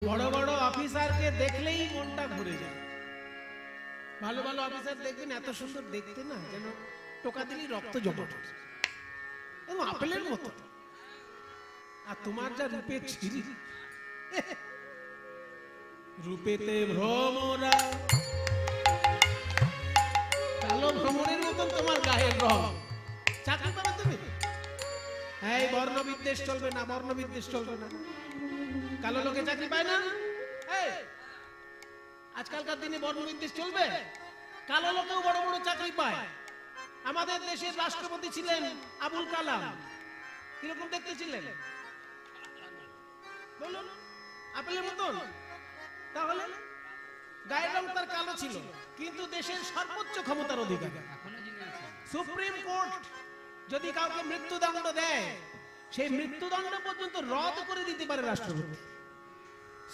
বড় বড় অফিসারকে দেখলেই মনটা ঘুরে যায়। ভালো ভালো অফিসার দেখবেন এত সুন্দর দেখতে না, যেন টোকা দিলেই রক্ত জমা পড়ে, এবং আপেলের মতো। আর তোমার যা রূপের ছিরি, রূপেতে ভ্রমরা, কালো ভ্রমরের মতন তোমার গায়ের রং। চাকরি পাবে তুমি? এই বর্ণবিদ্বেষ চলবে না, বর্ণবিদ্বেষ চলবে না। কালো লোকে চাকরি পায় না। আজকালকার দিনে বর্ণবিদ্বেষ চলবে? কালো লোকেও বড় বড় চাকরি পায়। আমাদের দেশের রাষ্ট্রপতি ছিলেন আবুল কালাম। কিরকম দেখতে ছিলেন বলুন? আপেলের মতন। তাহলে গায়ের রং তার কালো ছিল, কিন্তু দেশের সর্বোচ্চ ক্ষমতার অধিকারী। সুপ্রিম কোর্ট যদি কাউকে মৃত্যুদণ্ড দেয়, সেই মৃত্যুদণ্ড পর্যন্ত রদ করে দিতে পারে রাষ্ট্রপতি।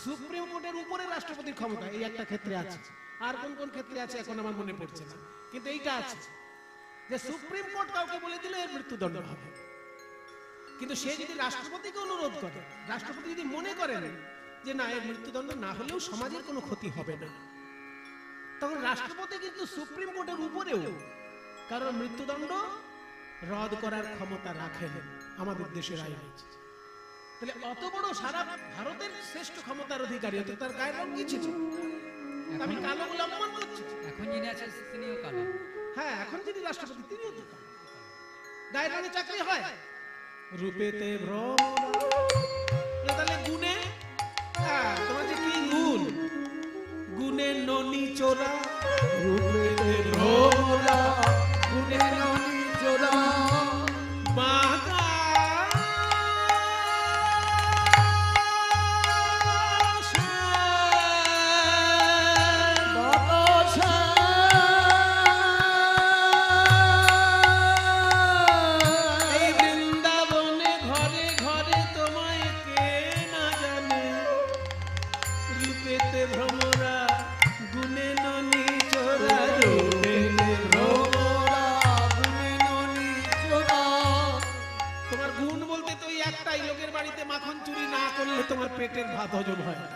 সুপ্রিম কোর্টের উপরে রাষ্ট্রপতির ক্ষমতা এই একটা ক্ষেত্রে আছে। আর কোন কোন ক্ষেত্রে আছে এখন আমার মনে পড়ছে না, কিন্তু এইটা আছে যে সুপ্রিম কোর্ট কাউকে বলে দিলে এর মৃত্যুদণ্ড হবে। কিন্তু সে যদি রাষ্ট্রপতিকে অনুরোধ করে, রাষ্ট্রপতি যদি মনে করেন যে না, এর মৃত্যুদণ্ড না হলেও সমাজের কোনো ক্ষতি হবে না, তখন রাষ্ট্রপতি কিন্তু সুপ্রিম কোর্টের উপরেও কারণ মৃত্যুদণ্ড রদ করার ক্ষমতা রাখেন আমাদের দেশের আইনে। তাহলে অত বড় সারা ভারতের শ্রেষ্ঠ ক্ষমতার অধিকারী, অত তার গায়ের রং কি ছিল? আমি কালো বলে অপমান করছি? এখন যিনি আছেন তিনিও কালো। হ্যাঁ, এখন যিনি রাষ্ট্রপতি তিনিও তো কালো। গায়ের রঙে চাকরি হয়? রূপেতে ভ্রমরা, তাহলে গুণে, তোমার যে কি গুণ, গুণে ননি চোরা, রূপেতে ভ্রমরা, গুণে ননি চোরা, বাঁকা মাখন চুরি না করলে তোমার পেটের ভাত হজম হয় না।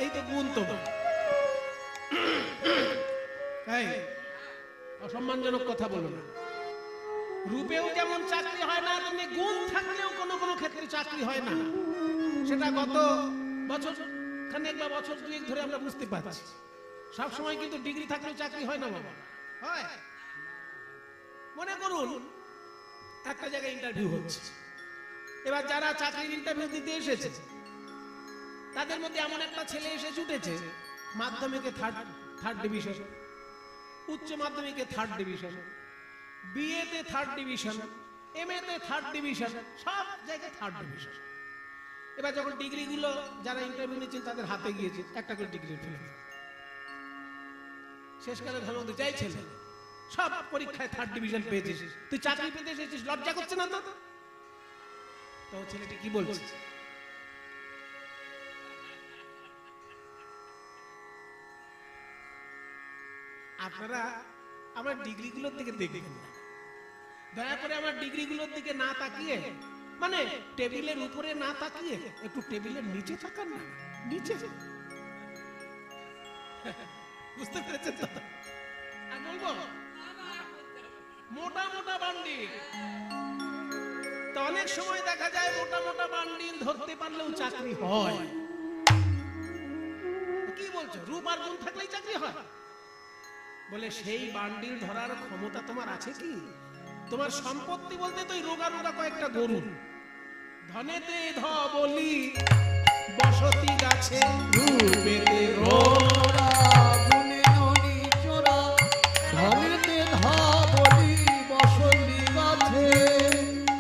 এই তো গুণ তোমার। অসম্মানজনক কথা বলো না। রূপেও যেমন চাকরি হয় না, তেমনি গুণ থাকলেও কোনো কোনো ক্ষেত্রে চাকরি হয় না। সেটা গত বছর খানেক বা বছর দুয়েক ধরে আমরা বুঝতে পারছি। সব সময় কিন্তু ডিগ্রি থাকলেও চাকরি হয় না বাবা। হয়? মনে করুন একটা জায়গায় ইন্টারভিউ হচ্ছে, এবার যারা চাকরির ইন্টারভিউ দিতে এসেছে তাদের মধ্যে এমন একটা ছেলে এসে জুটেছে, মাধ্যমিকে থার্ড ডিভিশন, উচ্চ মাধ্যমিকে থার্ড ডিভিশন, বিএতে থার্ড ডিভিশন, এমএতে থার্ড ডিভিশন, সব জায়গায় থার্ড ডিভিশন। এবার যখন ডিগ্রি গুলো যারা ইন্টারভিউ নিচ্ছেন তাদের হাতে গিয়েছে, একটা করে ডিগ্রি ফেলে শেষকালে ভালো হতে চাইছিল, সব পরীক্ষায় থার্ড ডিভিশন পেয়েছিস, তুই চাকরি পেতে এসেছিস, লজ্জা করছে না তো? তো ছেলেটি কি বলছে? আপনারা আমার ডিগ্রিগুলোর দিকে দেখবেন না, দয়া করে আমার ডিগ্রিগুলোর দিকে না তাকিয়ে, মানে টেবিলের উপরে না তাকিয়ে একটু টেবিলের নিচে তাকান না, নিচে। বুঝতে পেরেছেন তো? আমি বলবো মোটা মোটা বান্ডিল, তো অনেক সময় দেখা যায় মোটা মোটা বান্ডিল ধরতে পারলেও চাকরি হয়। কি বলছো? রূপ আর গুণ থাকলেই চাকরি হয়? বলে সেই বান্ডিল ধরার ক্ষমতা তোমার আছে কি? তোমার সম্পত্তি বলতে তো রোগা রোগা কয়েকটা গরু। ধনেতে ধবলি বসতি গাছে, রূপেতে ভ্রমরা, গুণে ননি চোরা, ধনেতে ধবলি বসতি গাছে।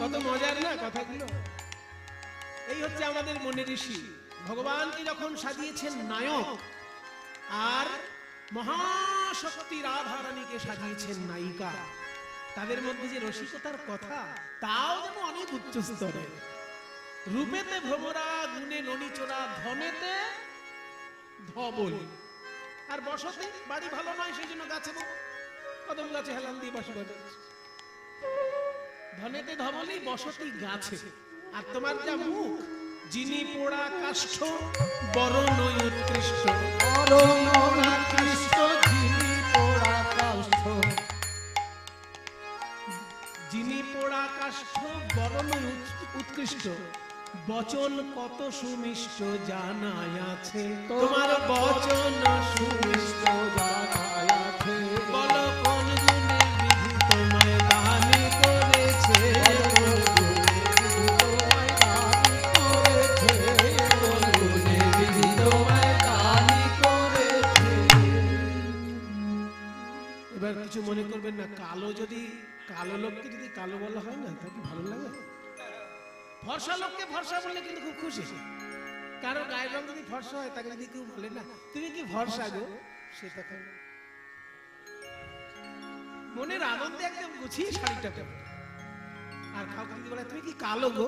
কত মজার না কথাগুলো? এই হচ্ছে আমাদের মনের ঋষি। ভগবানকে যখন সাজিয়েছেন নায়ক, আর মহাশক্তি রাধা রানীকে সাজিয়েছেন নায়িকা, তাদের মধ্যে যে রসিকতার কথা, তাও যেন অনেক উচ্চ স্তরে। রূপেতে ভ্রমরা, গুণে ননি চোরা, ধনেতে ধবলি, আর বসতি বাড়ি ভালো নয় সেই জন্য গাছে কদম গাছে হেলান দিয়ে বসে বাজাচ্ছে। ধনেতে ধবলি, বসতি গাছে। আর তোমার যা মুখ, যিনি পোড়া কাষ্ঠ বরণ উৎকৃষ্ট, বরণ উৎকৃষ্ট, যিনি পোড়া কাষ্ঠ, যিনি পোড়া কাষ্ঠ বরণ উৎকৃষ্ট, বচন কত সুমিষ্ট জানাই আছে, তোমার বচন সুমিষ্ট জানাই আছে, বল কোন গুণে বিধি তোমায় দানি করেছে, এবার কিছু মনে করবেন না, কালো যদি কালো লোককে যদি কালো বলা হয় না তা কি ভালো লাগে? ফর্সা লোককে ফর্সা বললে কিন্তু খুব খুশি, কারো গায়ের রং যদি ফর্সা হয় তাকে যদি কেউ বলে না তুমি কি ফর্সা গো, সে তখন মনের আনন্দে একদম গুছিয়ে শাড়িটা পরে। আর কাউকে যদি বলে তুমি কি কালো গো,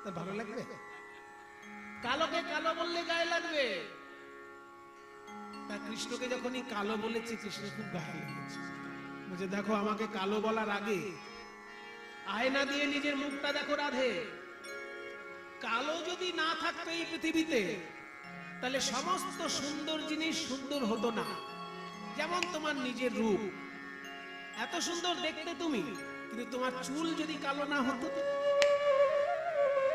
তা ভালো লাগবে? কালোকে কালো বললে গায়ে লাগবে। তা কৃষ্ণকে যখনই কালো বলেছে কৃষ্ণ খুব গায়ে লেগেছে, বলছে দেখো আমাকে কালো বলার আগে আয়না দিয়ে নিজের মুখটা দেখো রাধে, কালো যদি না থাকতো এই পৃথিবীতে তাহলে সমস্ত সুন্দর জিনিস সুন্দর হতো না। যেমন তোমার নিজের রূপ এত সুন্দর দেখতে তুমি, কিন্তু তোমার চুল যদি কালো না হতো,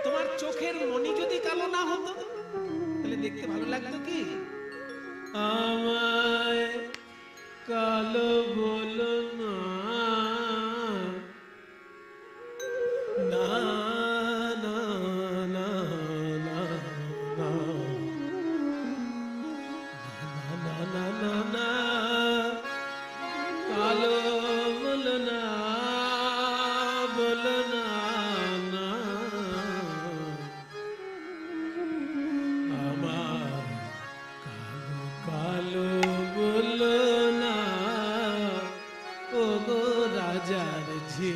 তোমার চোখের মণি যদি কালো না হতো, তাহলে দেখতে ভালো লাগতো কি? আমায় কালো বলো না, না না না না না না না না, কালো বলো না, বলো না না, আমার কালো বলো না, ও গো রাজার ঝি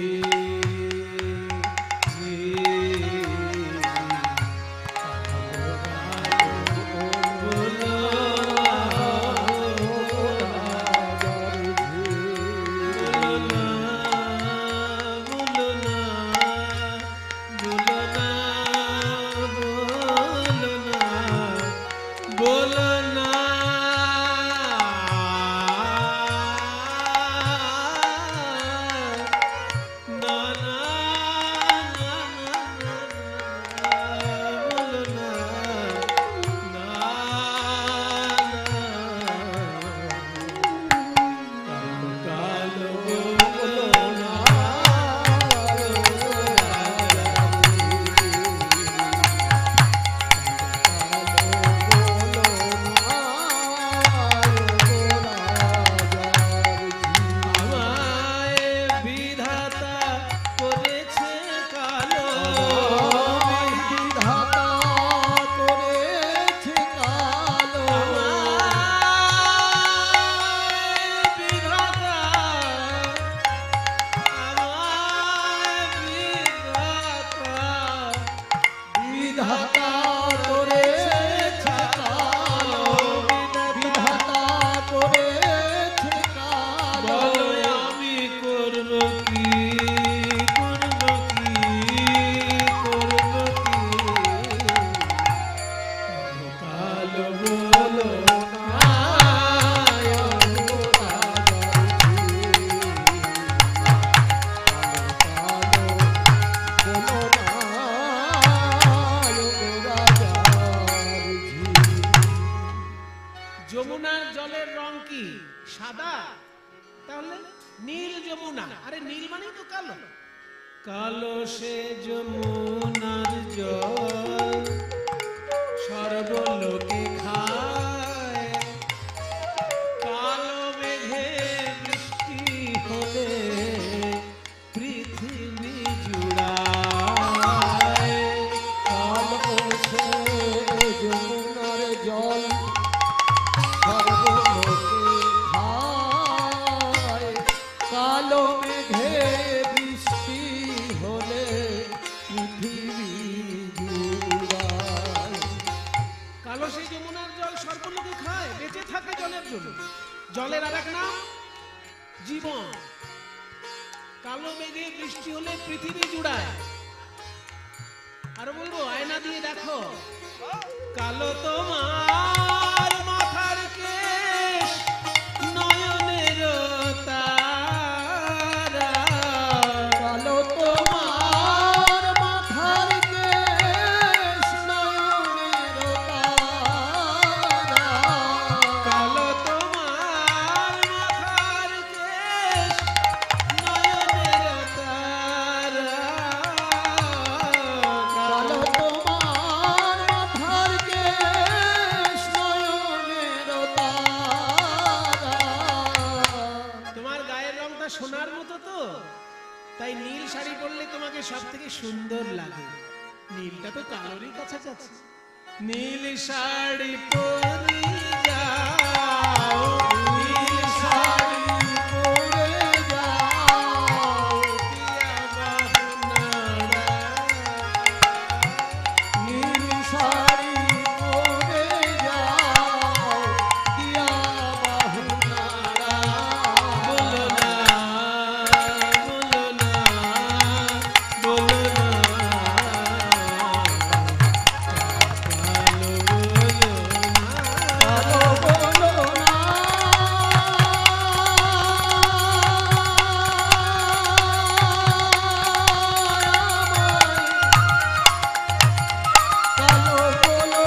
যমুনার জলের রং কি? সাদা। তাহলে নীল যমুনা, আরে নীল মানেই তো কালো। কালো সে যমুনার জল সর্বলোকে খায়, কালো মেঘে বৃষ্টি হলে পৃথিবী জুড়ায়। কালো সে যমুনার জল সর্বলোকে খায়, কালো মেঘে বৃষ্টি হলে পৃথিবী জুড়ায়। কালো সেই যমুনার জল সর্বলোকে খায়, বেঁচে থাকে জলের জন্য। জলের আর এক নাম জীবন। কালো মেঘে বৃষ্টি হলে পৃথিবী জুড়ায়। আর বলবো আয়না দিয়ে দেখো কালো তোমার মাথার কেশ নয়নের তারা কালো তোমার মাথার কেশ নয়নের তারা কালো তোমার মাথার কেশ নয়নের তারা কালো তোমার মাথার কেশ নয়নের তারা তোমার গায়ের রংটা সোনার মতো তো, তাই নীল শাড়ি পরলে তোমাকে সব থেকে সুন্দর লাগে। নীলটা তো কালোরই কাছাকাছি। নীল শাড়ি পরে যাও, নীল শাড়ি পরে যাও দিয়া বাহুনারা। নীল শাড়ি পরে যাও দিয়া বাহুনারা বলো না, বলো না, বলো না, কালো বলো না। কালো বলো না কালো বলো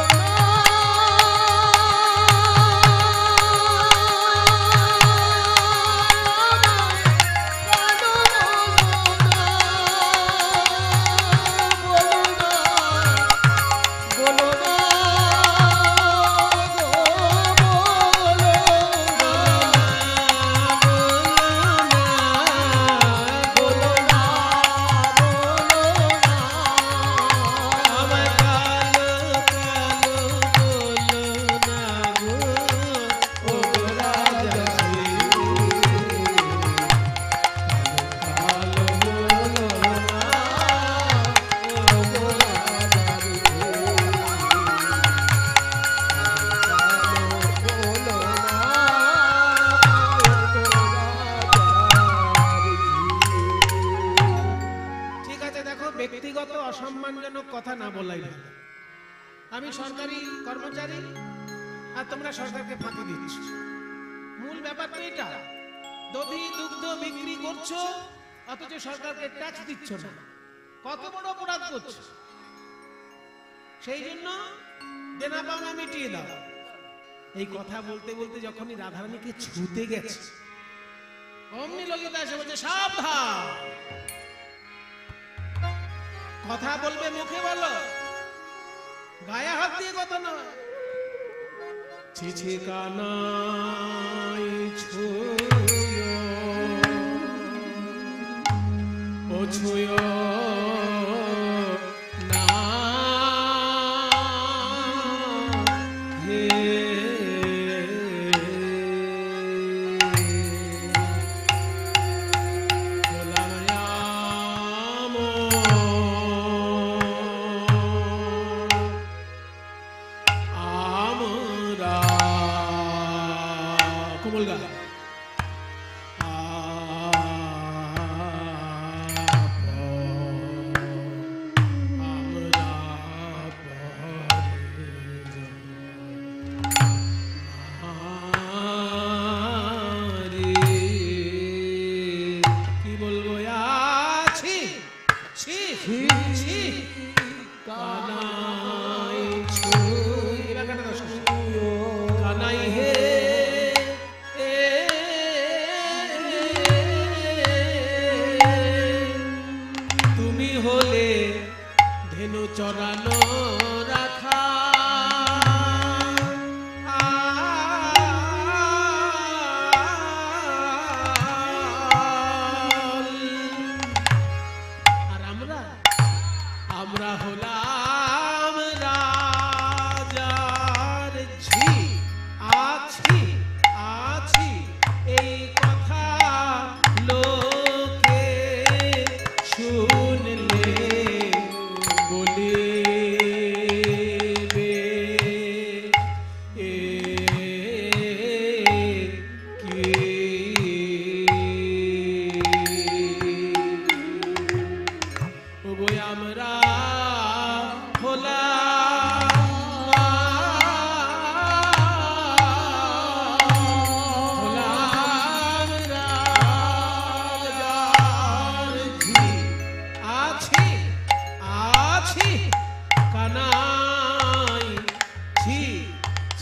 আমার কালো কালো বলো না গো, ও রাজাজি। কালো বলো না, ও ঠিক আছে, দেখো ব্যক্তিগত অসম্মানজনক কথা না বলাই ভালো। আমি সরকারি কর্মচারী আর তোমরা সরকারকে ফাঁকি দিচ্ছ। মূল ব্যাপার তো এটা, দধি দুগ্ধ বিক্রি করছো অথচ সরকারকে ট্যাক্স দিচ্ছ না। কত বড় অপরাধ করছো। সেই জন্য দেনা পাওনা মিটিয়ে দাও। এই কথা বলতে বলতে যখনই রাধারানীকে ছুতে গেছে অমনি ললিতা এসে বলছে সাবধান, কথা বলবে মুখে বলো, গায়ে হাত দিয়ে কথা নয়। ছিছে কানাই ছুঁয়ো, ও ছুঁয়ো না হে গোলাম আমরা কোমল গা কি বলবো আছি ছি ছি কানাই ছুঁয়ো, কানাই হে এ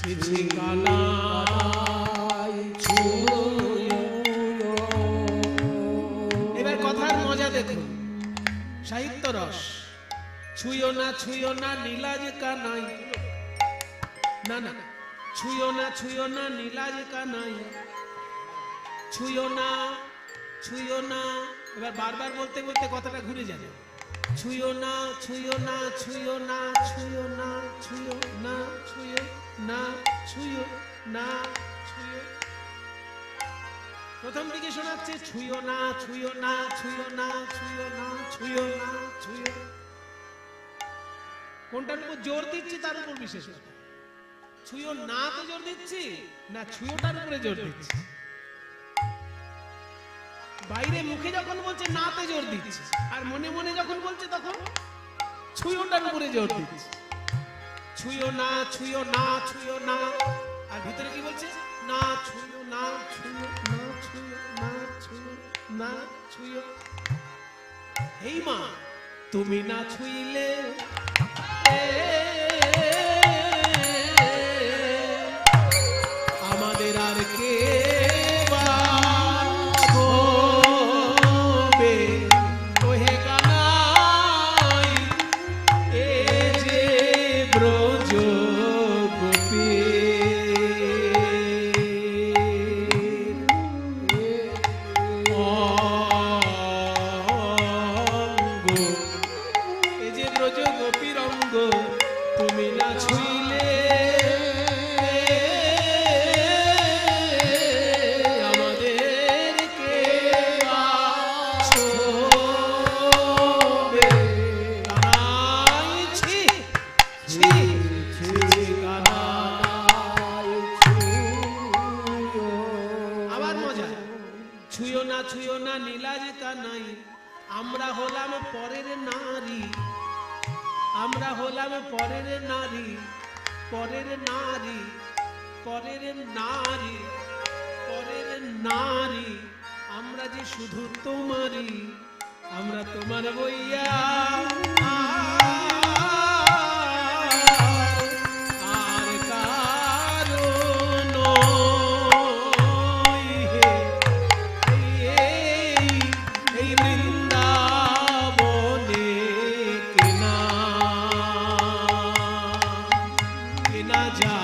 ছি ছি কানাই ছুঁয়ো। এবার কথার মজা দেখুন, সাহিত্য রস। ছুঁয়ো না নীলাজ কানাই, না না, ছুঁয়ো না নীলাজ কানাই, ছুঁয়ো না। এবার বারবার বলতে বলতে কথাটা ঘুরে যাবে। ছুঁয়ো না ছুঁয়ো না ছুঁয়ো না ছুঁয়ো না ছুঁয়ো না ছুঁয়ো না ছুঁয়ো না ছুঁয়ো। প্রথম দিকে শোনাচ্ছে ছুঁয়ো না ছুঁয়ো না ছুঁয়ো না ছুঁয়ো না ছুঁয়ো না ছুঁয়ো। কোনটার উপর জোর দিচ্ছি তার উপর বিশেষ কথা। ছুঁয়ো না তে জোর দিচ্ছি না ছুঁয়োটার উপরে জোর দিচ্ছি? বাইরে মুখে যখন বলছে নাতে জোর দিচ্ছে, আর মনে মনে যখন বলছে তখন ছুঁয়োটার উপরে জোর দিচ্ছে। ছুঁয়ো না ছুঁয়ো না ছুঁয়ো না, আর ভিতরে কি বলছে? না ছুঁয়ো না ছুঁয়ো না ছুঁয়ো না ছুঁয়ো না ছুঁয়ো। হেই মা, তুমি না ছুঁইলে আমাদের আর কে আমরা যে শুধু তোমারই, আমরা তোমার বইয়া আর কারো নই। এই বৃন্দাবনে কেনা কেনা যা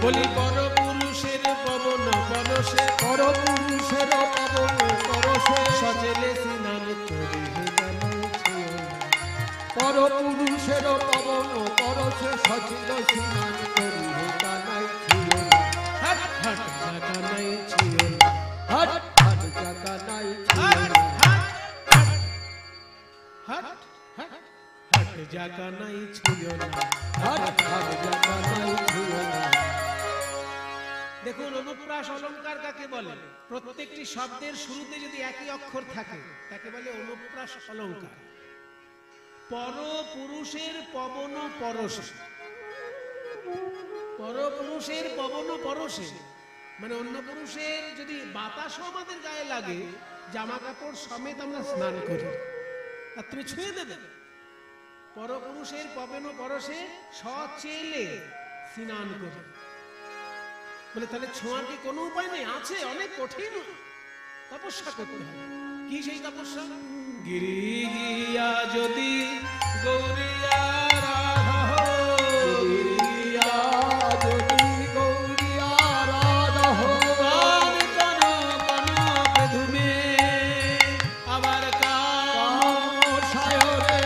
বলি পর পুরুষের পবন পরশে, পর পুরুষের পবন পরশে সচলে স্নান করি পর পুরুষের পবন পরশে সচল স্নান করি কানাই ছিল হট হট কানাই ছিল হট হট কানাই ছিল হট হট হট জাগানাই ছিল না হট হট জাগানাই ছিল না। দেখুন অনুপ্রাস অলঙ্কার কাকে বলে? প্রত্যেকটি শব্দের শুরুতে যদি একই অক্ষর থাকে তাকে বলে অনুপ্রাস অলঙ্কার। পর পুরুষের পবন পরশে, পর পুরুষের পবন পরশে মানে অন্য পুরুষের যদি বাতাসও আমাদের গায়ে লাগে, জামা কাপড় সমেত আমরা স্নান করি, আর তুমি ছুঁয়ে দেবে। পর পুরুষের পবন পরশে সচেলে স্নান করি বলে, তাহলে ছোঁয়ার কি কোনো উপায় নেই? আছে, অনেক কঠিন তপস্যা করতে হবে। কি সেই তপস্যা? গিরি গিয়া যদি গৌরিয়া রাধা হো, গিরিয়া যদি গৌরিয়া রাধা হো, আর কনক ধুমে আবার কাম সায়রে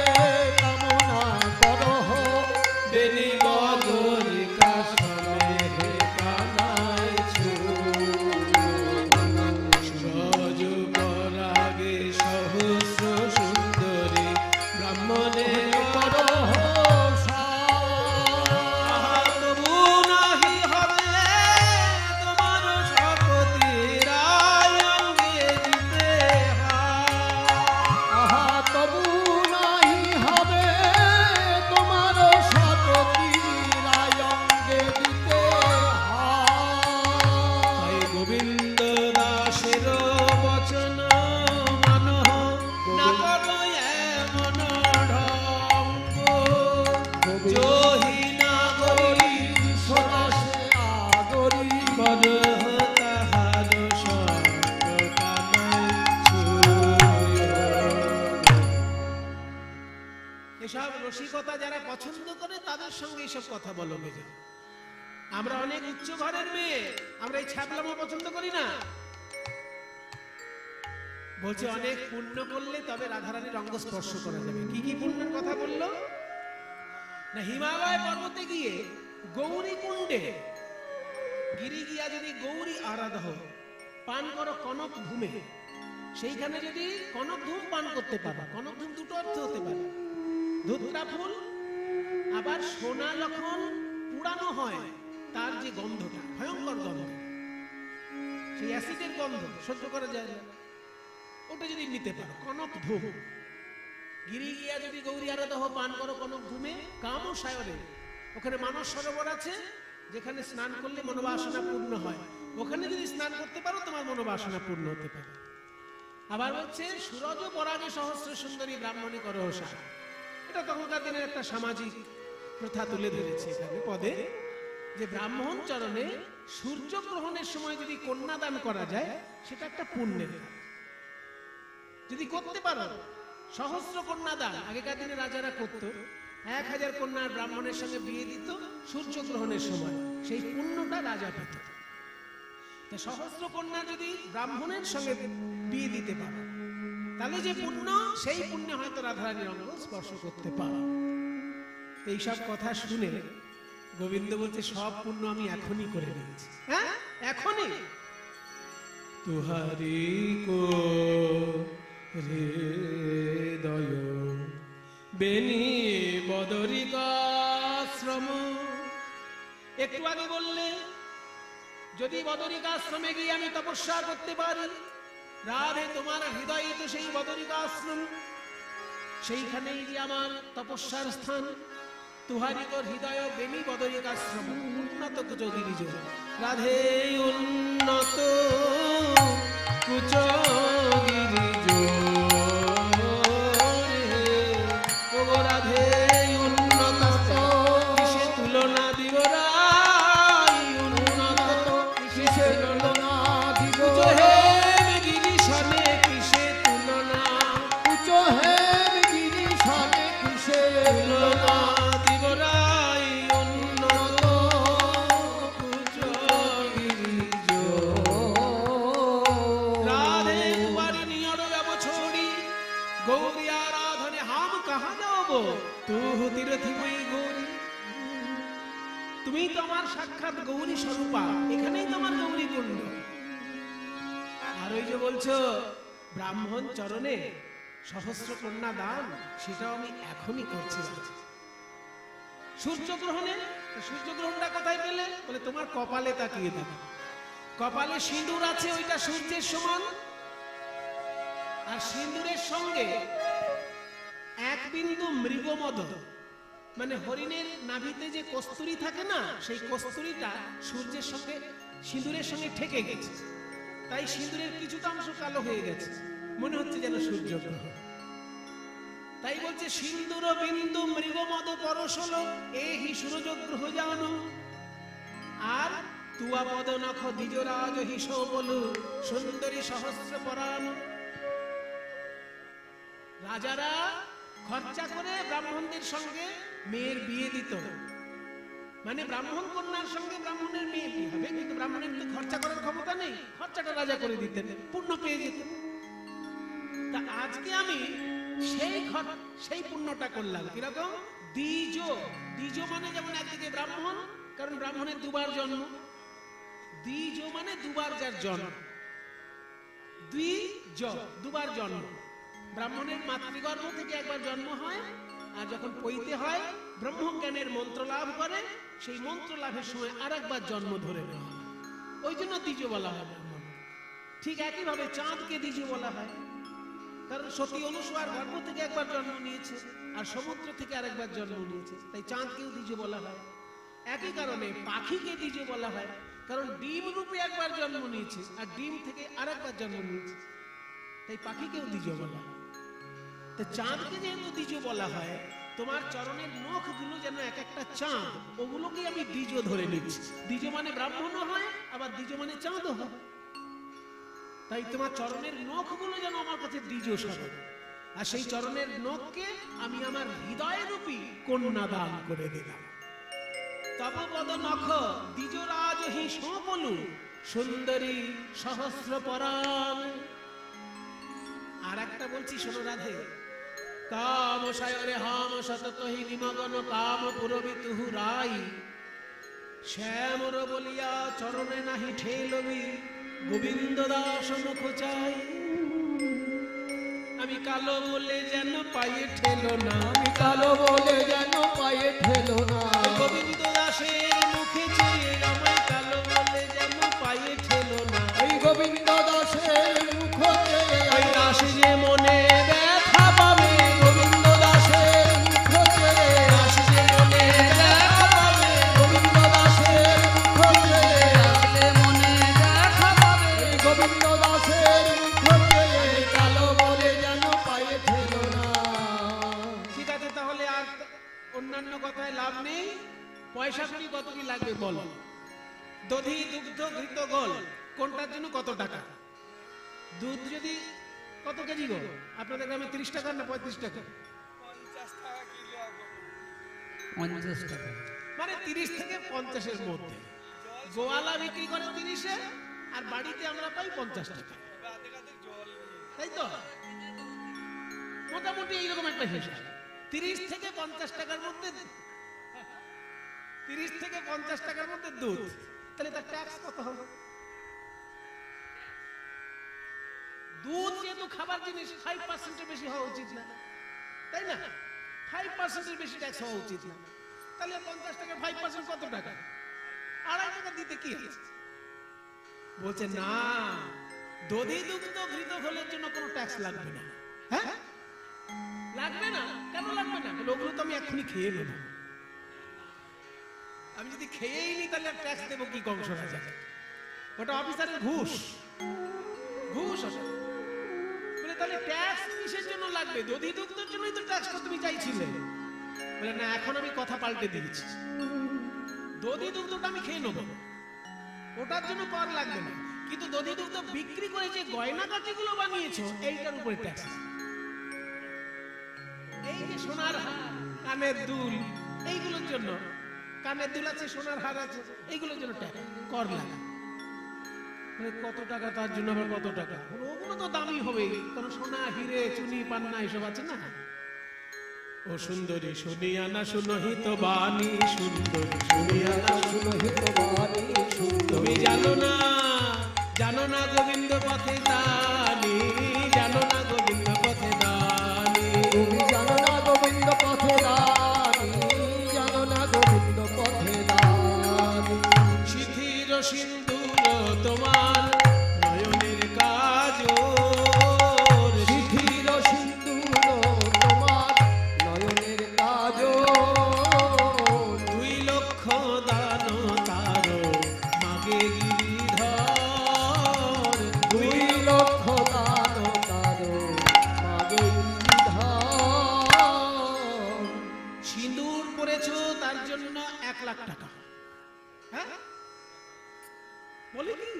এসব রসিকতা যারা পছন্দ করে তাদের সঙ্গে এসব কথা বলো বেজে। আমরা অনেক উচ্চ ঘরের মেয়ে, আমরা এই ছ্যাবলামো পছন্দ করি না। বলছে অনেক পুণ্য করলে তবে রাধারানীর অঙ্গ স্পর্শ করা যাবে। কি কি পুণ্যের কথা বললো না, হিমালয় পর্বতে গিয়ে গৌরী কুণ্ডে গিরি গিয়া যদি গৌরী আরাধ পান করো কনক ধূমে, সেইখানে যদি কনক ধূম পান করতে পারো, কনক ধূম দুটো অর্থ হতে পারে, ধুত্রা ফুল, আবার সোনা যখন পুরানো হয় তার যে গন্ধটা ভয়ঙ্কর গন্ধ, সেই অ্যাসিডের গন্ধ সহ্য করা যায় না, ওটা যদি নিতে পারো কনক ধূম। গিরি গিয়া যদি গৌরী আরাধ পান করো কনক ধূমে কাম সায়রে, ওখানে মানস সরোবর আছে যেখানে স্নান করলে মনোবাসনা পূর্ণ হয়, ওখানে যদি স্নান করতে পারো তোমার মনোবাসনা পূর্ণ হতে পারে। আবার হচ্ছে সুরজ পরাগে সহস্র সুন্দরী ব্রাহ্মণী করহসা, এটা তখনকার দিনের একটা সামাজিক প্রথা তুলে ধরেছে এখানে পদে, যে ব্রাহ্মণ চরণে সূর্যগ্রহণের সময় যদি কন্যাদান করা যায় সেটা একটা পুণ্যের কাজ। যদি করতে পারো সহস্র কন্যাদান, আগেকার দিনে রাজারা করত, 1000 কন্যার ব্রাহ্মণের সঙ্গে বিয়ে দিত সূর্যগ্রহণের সময়, সেই পুণ্যটা রাজা পেত। তা সহস্র কন্যা যদি ব্রাহ্মণের সঙ্গে বিয়ে দিতে পারো তাহলে যে পুণ্য, সেই পুণ্যে হয়তো রাধারানীর অঙ্গ স্পর্শ করতে পারো। এইসব কথা শুনে গোবিন্দ বলছে সব পুণ্য আমি এখনই করে নিয়েছি। হ্যাঁ এখনই। তুহারি কো হৃদয় বেনি বদরিকাশ্রম, একটু আগে বললে যদি বদরিকাশ্রমে গিয়ে আমি তপস্যা করতে পারি, রাধে তোমার হৃদয়ে তো সেই বদরিকাশ্রম, সেইখানেই যে আমার তপস্যার স্থান। তুহারিকর হৃদয় বেনি বদরিকাশ্রম উন্নত কুচ গিরিজ, রাধে উন্নত কুচ গিরিজ, ও রাধে উন্নত কিসে তুলনা দিবরা, উন্নত কিসে তুলনা দিব হে গিরি সনে কিসে তুলনা, কুচ হে গিরি সনে কিসে তুলনা দিবরাই উন্নত কুচ গিরিজ। রাধে কুমারী নিয়র ব্যবছড়ি গৌরী আরাধনে হাম কাহা যাব, তুহু তীরথিময়ী গৌরী, তুমি তো আমার সাক্ষাৎ গৌরী স্বরূপা, এখানেই তোমার গৌরী কুণ্ড। আর ওই যে বলছো ব্রাহ্মণ চরণে সহস্র কন্যা দান, সেটাও আমি এখনই করছি। সূর্যগ্রহণে, সূর্যগ্রহণটা কোথায় পেলে বলে তোমার কপালে তাকিয়ে দেখো, কপালে সিঁদুর আছে ওইটা সূর্যের সমান, আর সিঁদুরের সঙ্গে এক বিন্দু মৃগমদ, মানে হরিণের নাভিতে যে কস্তুরী থাকে না, সেই কস্তুরীটা সূর্যের সঙ্গে সিঁদুরের সঙ্গে ঠেকে গেছে, তাই সিঁদুরের কিছুটা অংশ কালো হয়ে গেছে, মনে হচ্ছে যেন সূর্যগ্রহণ। তাই বলছে সিন্দুর বিন্দু মৃগমদ পরশল এহি সূর্যগ্রহ জানো, আর তুয়া পদ নখ দ্বিজরাজ হিস বলু সুন্দরী সহস্র পরাণ। রাজারা খরচা করে ব্রাহ্মণদের সঙ্গে মেয়ের বিয়ে দিত, মানে ব্রাহ্মণ কন্যার সঙ্গে ব্রাহ্মণের মেয়ে বিয়ে হবে, কিন্তু ব্রাহ্মণের তো খরচা করার ক্ষমতা নেই, খরচাটা রাজা করে দিতেন, পুণ্য পেয়ে যেতেন। তা আজকে আমি সেই পুণ্যটা করলাম। কিরকম? দ্বিজ, দ্বিজ মানে যেমন একদিকে ব্রাহ্মণ, কারণ ব্রাহ্মণের দুবার জন্ম, দ্বিজ মানে দুবার যার জন্ম, দ্বিজ দুবার জন্ম। ব্রাহ্মণের মাতৃগর্ভ থেকে একবার জন্ম হয়, আর যখন পৈতে হয় ব্রহ্মজ্ঞানের মন্ত্র লাভ করে, সেই মন্ত্র লাভের সময় আর একবার জন্ম ধরে নেওয়া হয়, ওই জন্য দ্বিজ বলা হয় ব্রাহ্মণ। ঠিক একইভাবে চাঁদকে দ্বিজ বলা হয়, কারণ সতী অনুসূয়ার গর্ভ থেকে একবার জন্ম নিয়েছে আর সমুদ্র থেকে আরেকবার জন্ম নিয়েছে, তাই চাঁদকেও দ্বিজ বলা হয়। একই কারণে পাখিকে দ্বিজ বলা হয়, কারণ ডিম রূপে একবার জন্ম নিয়েছে আর ডিম থেকে আরেকবার জন্ম নিয়েছে, তাই পাখিকেও দ্বিজ বলা হয়। তো চাঁদকে যেহেতু দ্বিজ বলা হয়, তোমার চরণের নখগুলো যেন এক একটা চাঁদ, ওগুলোকে আমি দ্বিজ ধরে নিচ্ছি। দ্বিজ মানে ব্রাহ্মণও হয়, আবার দ্বিজ মানে চাঁদও হয়। তাই তোমার চরণের নখগুলো যেন আমার কাছে দ্বিজ স্বরূপ। আর সেই চরণের নখকে আমি আমার হৃদয় রূপী কন্যা দান করে দিলাম। তব পদ নখ দ্বিজরাজ হি সোপলু সুন্দরী সহস্র পরাণ। আর একটা বলছি শোনো রাধে, কাম সায়রে হাম সতত হি নিমগন কাম পুরবি তুহু রাই শ্যামর বলিয়া চরণে নাহি ঠেলবি গোবিন্দ দাস মুখ চাই। আমি কালো বলে যেন পায়ে ঠেলো না, আমি কালো বলে যেন পায়ে ঠেলো না, গোবিন্দ দাসের মুখে চেয়ে আমায় কালো বলে যেন পায়ে ঠেলো না। এই গোবিন্দ দাসের মুখ চেয়ে ওই দাস যে মনে ব্যথা পাবে, গোবিন্দ দাসের মুখ চেয়ে দাস যে মনে ব্যথা পাবে, গোবিন্দ দাসের মুখ চেয়ে আসলে মনে দেখা পাবে। এই গোবিন্দ দাসের মুখ চেয়ে কালো বলে যেন পায়ে ঠেলো না। ঠিক আছে, তাহলে আর অন্যান্য কথায় লাভ নেই। পয়সা করি কত কি লাগবে বলো। দধি দুগ্ধ ঘৃত গোল কোনটার জন্য কত টাকা? দুধ যদি কত কেজি গো আপনাদের গ্রামে? 30 টাকা না 35 টাকা? 50 টাকা। মানে 30 থেকে 50-এর মধ্যে। গোয়ালা বিক্রি করে 30-এ আর বাড়িতে আমরা পাই 50 টাকা, তাই তো? মোটামুটি এইরকম একটা হিসাব। 30 থেকে 50 টাকার মধ্যে 30 থেকে 50 টাকার মধ্যে দুধ, তাহলে তার ট্যাক্স কত হবে? দুধ যেহেতু খাবার জিনিস 5%-এর বেশি হওয়া উচিত না, তাই না? 5%-এর বেশি ট্যাক্স হওয়া উচিত না। তাহলে 50 টাকা 5% কত টাকা? 2.5 টাকা দিতে কি আছে? বলছে না, দধি দুগ্ধ ঘৃত ঘোলের জন্য কোনো ট্যাক্স লাগবে না। হ্যাঁ, লাগবে না। কেন লাগবে না? ওগুলো তো আমি এখনই খেয়ে নেব। আমি যদি খেয়েই নি তাহলে ট্যাক্স দেবো কি কংস রাজা? ওটা অফিসারের ঘুষ, ঘুষ ওটা। বলে তাহলে ট্যাক্স কিসের জন্য লাগবে? দধি দুগ্ধের জন্যই তো ট্যাক্সটা তুমি চাইছিলে। বলে না, এখন আমি কথা পাল্টে দিয়েছি। দধি দুগ্ধটা আমি খেয়ে নেবো, ওটার জন্য কর লাগবে না। কিন্তু দধি দুগ্ধ বিক্রি করে যে গয়নাগাটিগুলো বানিয়েছো এইটার উপরে ট্যাক্স। এই যে সোনার হার, কানের দুল, এইগুলোর জন্য, কানের দুল আছে, সোনার হার আছে, এইগুলোর জন্য ট্যাক্স, কর লাগে। কত টাকা? তার জন্য আবার কত টাকা? ওগুলো তো দামি হবেই, কারণ সোনা হিরে চুনি পান্না এসব আছে না। ও সুন্দরী শুনিয়া না শুনহিত বাণী, সুন্দরী শুনিয়া না সুলোহিত বাণী সুন্দর, তুমি জানো না, জানো না গোবিন্দ পথে দানি, জানো না গোবিন্দ পথে দানি। তুমি জানো না গোবিন্দ পথে দানি, জানো না গোবিন্দ পথে দানি। শিথির সিন্দুর তোমার নয়নের কাজল, শিথির সিন্দুর তোমার নয়নের কাজল, 2 লক্ষ দান তার মাগে গিরিধর, 2 লক্ষ দান তার মাগে গিরিধর। সিঁদুর পরেছো তার জন্য 1 লাখ টাকা। হ্যাঁ, বলি কি?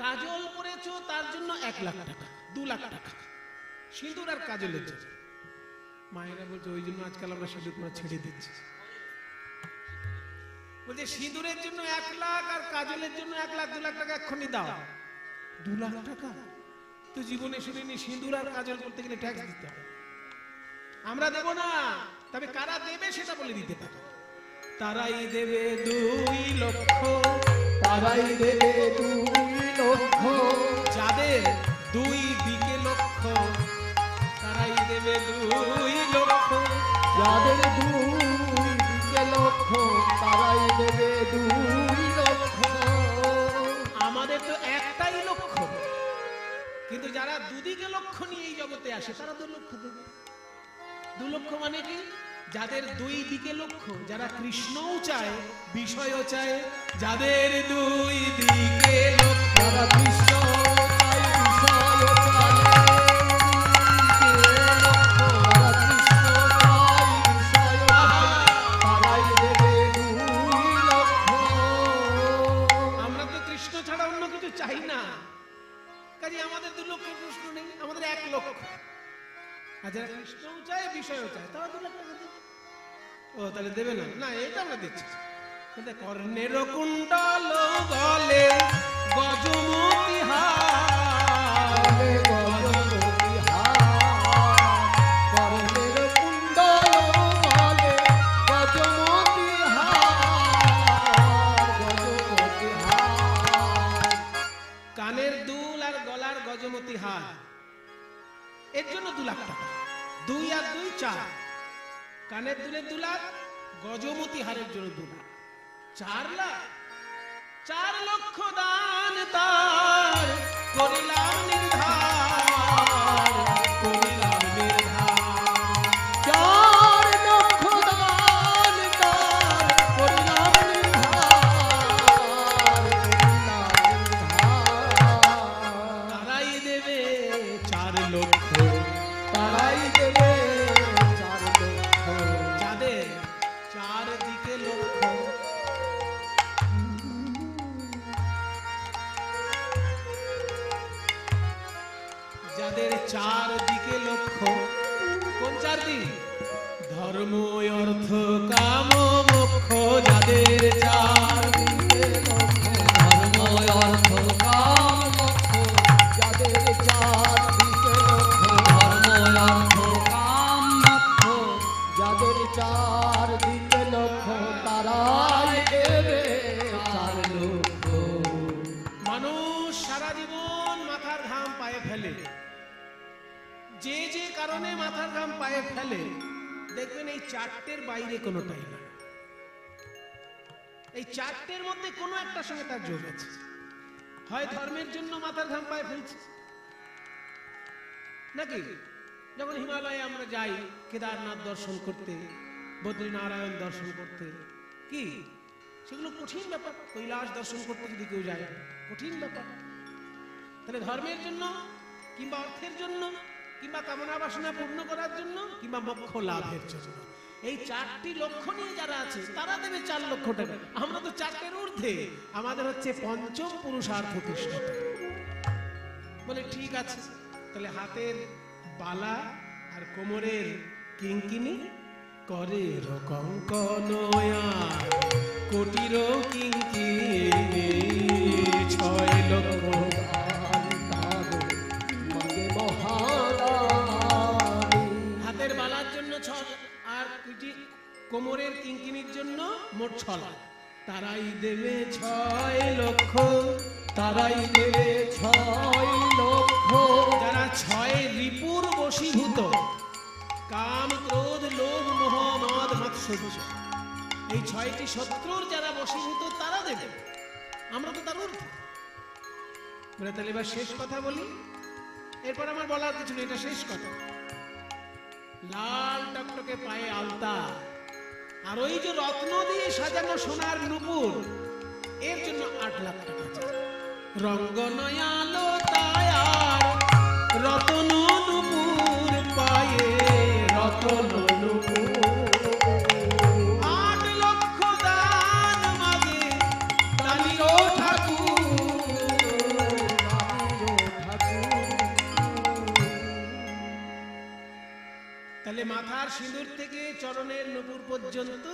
কাজল পরেছো তার জন্য 1 লাখ টাকা, 2 লাখ টাকা সিঁদুর আর কাজলের জন্য। মায়েরা বলছে ওই জন্য আজকাল আমরা সিঁদুর পরা ছেড়ে দিচ্ছি। বলছে সিঁদুরের জন্য 1 লাখ আর কাজলের জন্য 1 লাখ, 2 লাখ টাকা এক্ষুনি দাও। 2 লাখ টাকা তো জীবনে শুনিনি। সিঁদুর আর কাজল করতে গেলে ট্যাক্স দিতে হবে। আমরা দেব না, তবে কারা দেবে সেটা বলে দিতে পারে। তারাই দেবে 2 লক্ষ, তারাই দেবে 2 লক্ষ, যাদের 2 দিকে লক্ষ, তারাই দেবে 2 লক্ষ। যাদের 2 দিকে লক্ষ, তারাই দেবে 2 লক্ষ। আমাদের তো একটাই লক্ষ্য, কিন্তু যারা 2 দিকে লক্ষ্য নিয়ে এই জগতে আসে তারা 2 লক্ষ দেবে। 2 লক্ষ মানে কি? যাদের 2 দিকে লক্ষ্য, যারা কৃষ্ণও চায় বিষয়ও চায়, যাদের 2 দিকে লক্ষ্য, যারা কৃষ্ণ চাই বিষয় চাই, যারা কৃষ্ণ চাই বিষয় চাই, তারাই দেবে 2 লক্ষ। আমরা তো কৃষ্ণ ছাড়া অন্য কিছু চাই না, কাজে আমাদের 2 লক্ষের প্রশ্ন নেই, আমাদের 1 লক্ষ। চায় বিষয়ও চায়, তাও 2 লাখ টাকা দেবে। ও তাহলে দেবে না? না, এটা আমরা দিচ্ছি। কর্ণের কুণ্ডল গলে গজমতি হার, গজমতি হার, কর্ণের কুণ্ডল গলে গজমতি হার, গজমতি হার। কানের দুল আর গলার গজমতি হার, এর জন্য 2 লাখ টাকা। 2 আর 2 4, কানের দুলের 2 লাখ, গজমতি হারের জন্য 2 লাখ, 4 লাখ। 4 লক্ষ দান তার করিলাম নির্ধার, করিলাম নির্ধার। 4 লক্ষ দান তার করিলাম নির্ধার, করিলাম নির্ধার। তারাই দেবে 4 লক্ষ, তারাই দেবে 4 লক্ষ, যাদের চারদিকে লক্ষ। যাদের চারদিকে লক্ষ্য, কোন 4 দিক? ধর্ম অর্থ কাম মোক্ষ, যাদের চারদিকে লক্ষ্য। ধর্ম অর্থ কাম মোক্ষ, যাদের 4 দিকে লক্ষ, ধর্ম অর্থ কাম মোক্ষ, যাদের 4 দিকে লক্ষ, তারাই দেবে 4 লক্ষ। মানুষ সারা জীবন মাথার ঘাম পায়ে ফেলে, যে যে কারণে মাথার ঘাম পায়ে ফেলে, দেখবেন এই 4টের বাইরে কোনোটাই না। এই 4টের মধ্যে কোনো একটার সঙ্গে তার যোগ আছে। হয় ধর্মের জন্য মাথার ঘাম পায়ে ফেলছে, নাকি যখন হিমালয়ে আমরা যাই কেদারনাথ দর্শন করতে, বদ্রীনারায়ণ দর্শন করতে, কি সেগুলো কঠিন ব্যাপার। কৈলাস দর্শন করতে যদি কেউ যায়, কঠিন ব্যাপার। তাহলে ধর্মের জন্য, কিংবা অর্থের জন্য, কিংবা কামনা বাসনা পূর্ণ করার জন্য, কিংবা মোক্ষ লাভের জন্য, এই 4টি লক্ষ্য নিয়ে যারা আছে তারা দেবে 4 লক্ষ টাকা। আমরা তো 4টের ঊর্ধ্বে, আমাদের হচ্ছে পঞ্চম পুরুষার্থ কৃষ্ণ। বলে ঠিক আছে, তাহলে হাতের বালা আর কোমরের কিঙ্কিনি, করের কঙ্কনয়া কোটির কিঙ্কিনি, 6 লক্ষ হাতের বালার জন্য 6 আর কোমরের কিঙ্কিনির জন্য মোট 6 লাখ। তারাই দেবে 6 লক্ষ, তারাই দেবে 6 লক্ষ। যারা 6 রিপুর বশীভূত, কাম ক্রোধ লোভ মোহ মদ মাৎসর্য, এই 6টি শত্রুর যারা বশীভূত, তারা দেবে। আমরা তো তার ঊর্ধ্বে। তাহলে এবার শেষ কথা বলি, এরপর আমার বলার কিছু নেই, এটা শেষ কথা। লাল টকটকে পায়ে আলতা, আর ওই যে রত্ন দিয়ে সাজানো সোনার নুপুর, এর জন্য 8 লাখ টাকা চাই। রঙ্গনয়ালো তায়ার রতন নুপুর পায়ে, রতন নুপুর। 8 লক্ষ দান মাগে কালিও ঠাকুর, তাহলে মাথার সিঁদুর থেকে চরণের নুপুর পর্যন্ত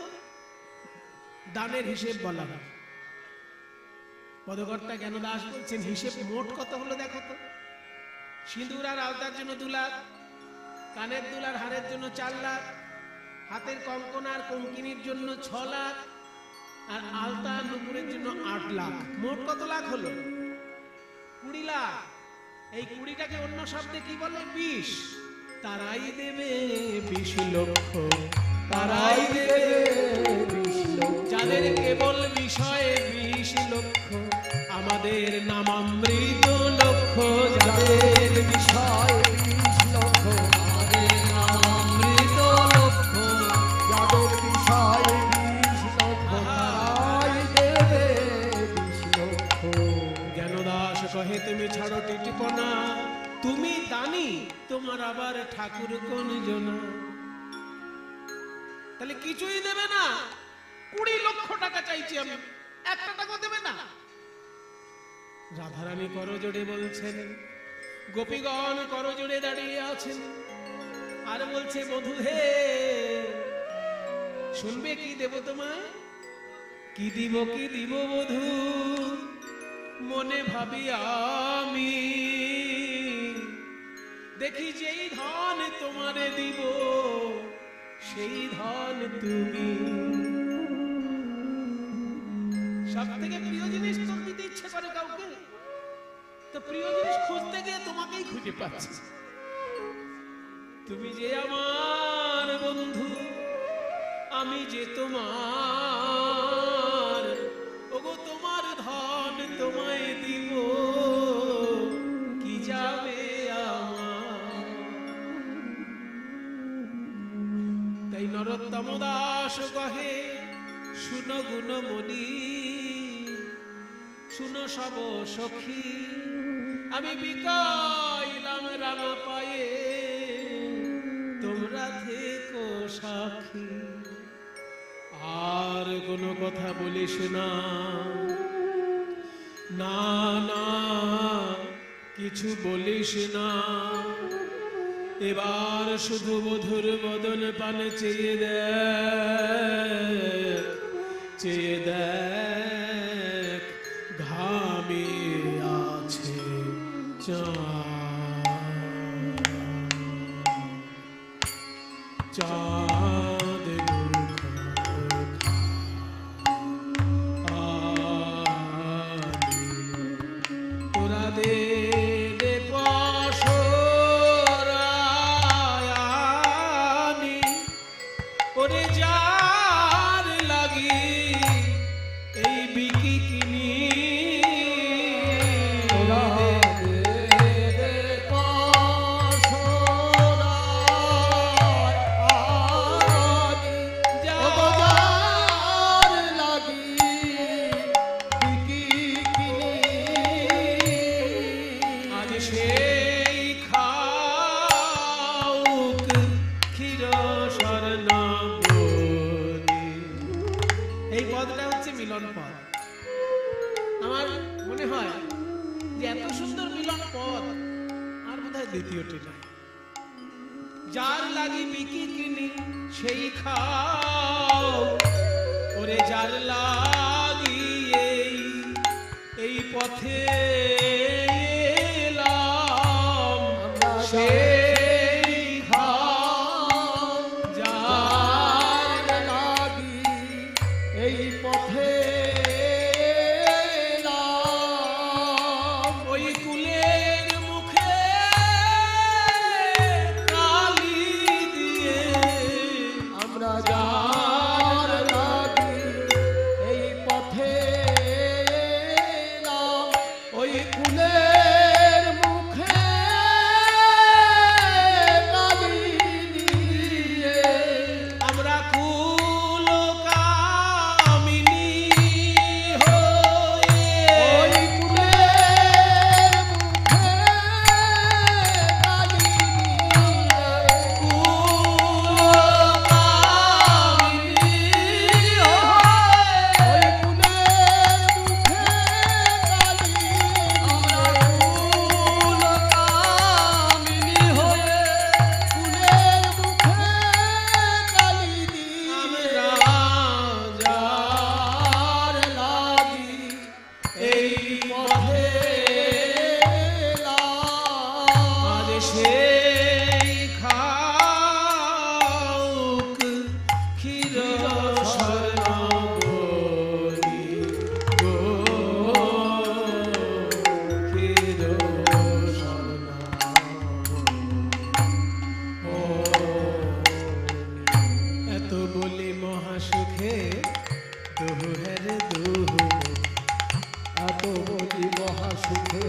দানের হিসেব বলা হয়। পদকর্তা জ্ঞানদাস বলছেন, হিসেব মোট কত হলো দেখো তো। সিঁদুর আর আলতার জন্য 2 লাখ, কানের দুল আর হারের জন্য 4 লাখ, হাতের কঙ্কন আর কঙ্কিনীর জন্য 6 লাখ, আর আলতা নুপুরের জন্য 8 লাখ। মোট কত লাখ হলো? 20 লাখ। এই 20টাকে অন্য শব্দে কি বলে? 20। তারাই দেবে 20 লক্ষ, তারাই দেবে 20 লক্ষ। যাদের কেবল বিষয়ে 20 লক্ষ, আমাদের নামামৃত লক্ষ্য, যাদের বিষয় 20 লক্ষ, আমাদের নামামৃত লক্ষ্য, যাদের বিষয় 20 লক্ষ, তারাই দেবে 20 লক্ষ। জ্ঞানদাস কহে, তুমি ছাড়ো টিটিপনা, তুমি দানি, তোমার আবার ঠাকুর কোন জনা। তাহলে কিছুই দেবে না, 20 লক্ষ টাকা চাইছি আমি, 1 টাকা দেবে না। রাধারানী করজোড়ে বলছেন, গোপীগণ করজোড়ে দাঁড়িয়ে আছেন, আর বলছে বধূ হে, শুনবে কি দেব তোমায়? কি দিব বধূ, মনে ভাবি আমি, দেখি যেই ধন তোমারে দিব সেই ধন তুমি। সব থেকে প্রিয় জিনিস তোর দিতে ইচ্ছে করে কাউকে, তো প্রিয় জিনিস খুঁজতে গিয়ে তোমাকেই খুঁজে পাচ্ছি। তুমি যে আমার বন্ধু, আমি যে তোমার, ওগো তোমার ধন তোমায় দিব, কি যাবে আমার। তাই নরোত্তম দাস কহে, শুনো গুণমণি, শুনো সব সখী, আমি বিকাইলাম রাঙা পায়ে, তোমরা থেকো সাক্ষী। আর কোনো কথা বলিস না, না না কিছু বলিস না, এবার শুধু বধুর বদন পানে চেয়ে দেখ, চেয়ে দেখ, ঘামে আছে চাঁদ তোরা দে ওরে যার লাগি এই বিকি কিনি, এই পদটা হচ্ছে মিলন পদ। আমার মনে হয় যে এত সুন্দর মিলন পদ আর বোধহয় দ্বিতীয়টি নাই। যার লাগি বিকি কিনি সেই খাও, ওরে যার লাগি এই পথে এলাম সেই খাও, যার লাগি এই পথে এলাম, ওই কুলের মুখে কালি দিয়ে আমরা যার লাগি এই পথে এলাম, ওই কুলের মুখে কালি দিয়ে আমরা কুল কামিনী হয়ে, ওই কুলের মুখে কালি দিয়ে কুল কামিনী হয়ে, ওই কুলের মুখে কালি আমরা কুল কামিনী হয়ে, কুলের মুখে কালি দিয়ে আমরা যার লাগি এই পথে এলাম, আজ সেই খাউক ক্ষীর স্বর্ণবরী গো, ক্ষীর স্বর্ণবরী। এত বলি মহাসুখে দুহের দুহু, এত বলি মহাসুখে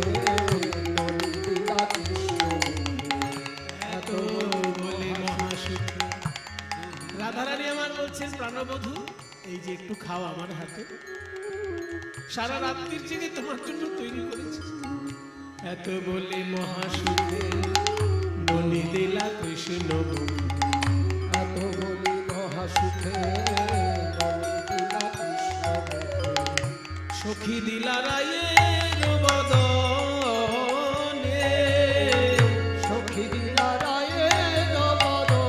নন্দিতা কৃষ্ণ, এত বলি মহাসুখে। রাধারানী আমার বলছেন প্রাণবধূ, এই যে একটু খাও আমার হাতে, সারা রাত্রির জেগে তোমার জন্য তৈরি করেছি। এত বলি মহাসুখে ননি দিলা কৃষ্ণ, এত বলি মহাসুখে নন্দিতা কৃষ্ণ, সখী দিলা রায়ের বদনে, সখী দিলা রায়ের বদনে,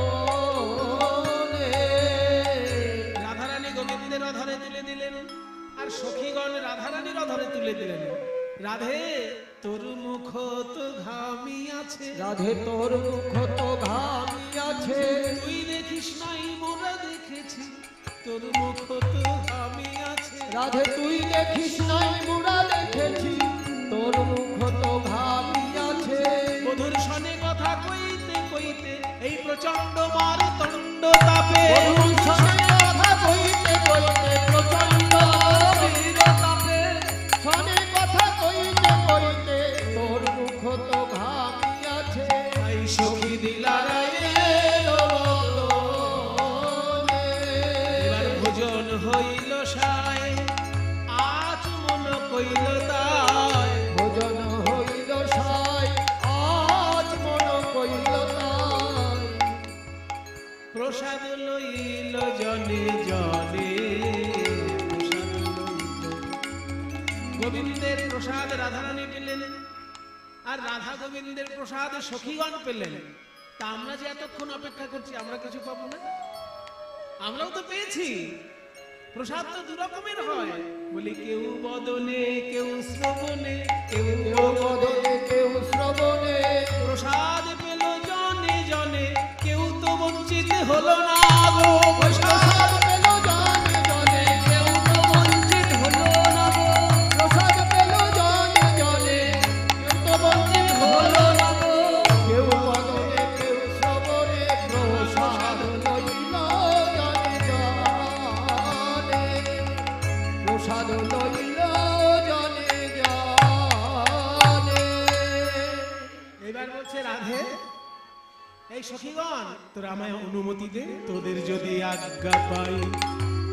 রাধে তোর মুখ তো ঘামি আছে, রাধে তোর মুখ তো ঘামি আছে, তুই দেখিস নাই মোরা দেখেছি, তোর মুখ তো ঘামি আছে। রাধে তুই দেখিস নাই মোরা দেখেছি, তোর মুখ তো ঘামি আছে। মধুর সনে কথা কইতে কইতে এই প্রচন্ড মারতণ্ড তাপে, মধুর সনে কথা কইতে কইতে প্রচন্ড তাপে সনে কথা কইতে কইতে তোর মুখ তো ঘামি আছে। তাই সখী দিলারায় এবার ভোজন হইল সায়, আজ মন কইল তাই, ভোজন হইল সাই, আজ মন কইল তাই। প্রসাদ লইল জনে জনে, প্রসাদ লইল। গোবিন্দের প্রসাদ রাধারানী পেলেন, আর রাধা গোবিন্দের প্রসাদ সখীগণ পেলেন। তা আমরা যে এতক্ষণ অপেক্ষা করছি, আমরা কিছু পাবো না? আমরাও তো পেয়েছি। প্রসাদ তো দু রকমের হয়, বলি কেউ বদনে, কেউ শ্রবণে, কেউ কেউ বদনে কেউ শ্রবণে, প্রসাদ পেল জনে জনে, কেউ তো বঞ্চিত হলো না গো। প্রসাদ পেল জনে জনে, কেউ তো বঞ্চিত হলো না গো, প্রসাদ পেল জনে জনে, কেউ তো বঞ্চিত হলো না গো। কেউ বদনে কেউ শ্রবণে, প্রসাদ লইল জনে জনে, প্রসাদ লইল জনে জনে। এবার বলছে রাধে, এই সখীগণ তোরা আমায় অনুমতি দে, তোদের যদি আজ্ঞা পাই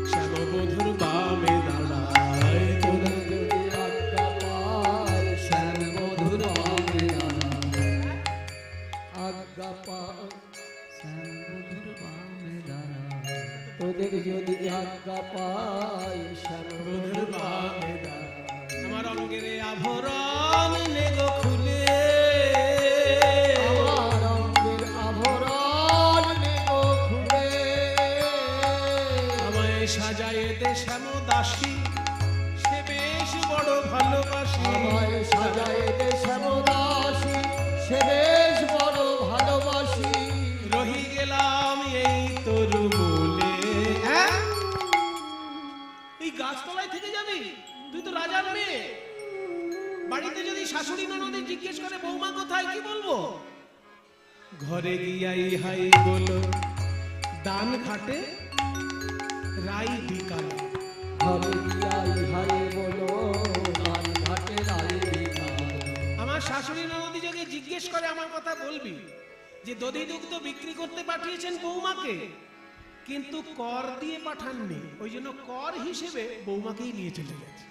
শ্যামবধূর বামে দাঁড়ায়, তোদের যদি আজ্ঞা পাই শ্যাম মধুর বামে দাঁড়ায়, আজ্ঞা পাই, শ্যাম মধুর বামে দাঁড়ায়, তোদের যদি আজ্ঞা পাই বধূর শ্যামবধূর বামে দাঁড়ায়। আমার অঙ্গের আভরণ নেগো খুলে, আমার অঙ্গের আভরণ নেব খুলে, আমায় সাজায়ে দে শ্যাম দাসী, সে বেশ বড় ভালোবাসি। আমায় সাজায় দে শ্যামদাসী, সে বেশ বড় ভালোবাসি। রহি গেলাম এই তোর মূলে। হ্যাঁ? এই গাছতলায় থেকে যাবি? তুই তো রাজার মেয়ে। বাড়িতে যদি শাশুড়ি ননদে জিজ্ঞেস করে বৌমা কোথায়, কি বলবো? ঘরে গিয়াই হাই বলো দান খাটে রাই বিকালে। ঘরে গিয়া ইহাই বলো গান ঘাটে রাই বিকাল। আমার শাশুড়ি ননদি যদি জিজ্ঞেস করে আমার কথা বলবি যে দধি দুগ্ধ বিক্রি করতে পাঠিয়েছেন বৌমাকে, কিন্তু কর দিয়ে পাঠাননি, ওই জন্য কর হিসেবে বৌমাকেই নিয়ে চলে গেছে।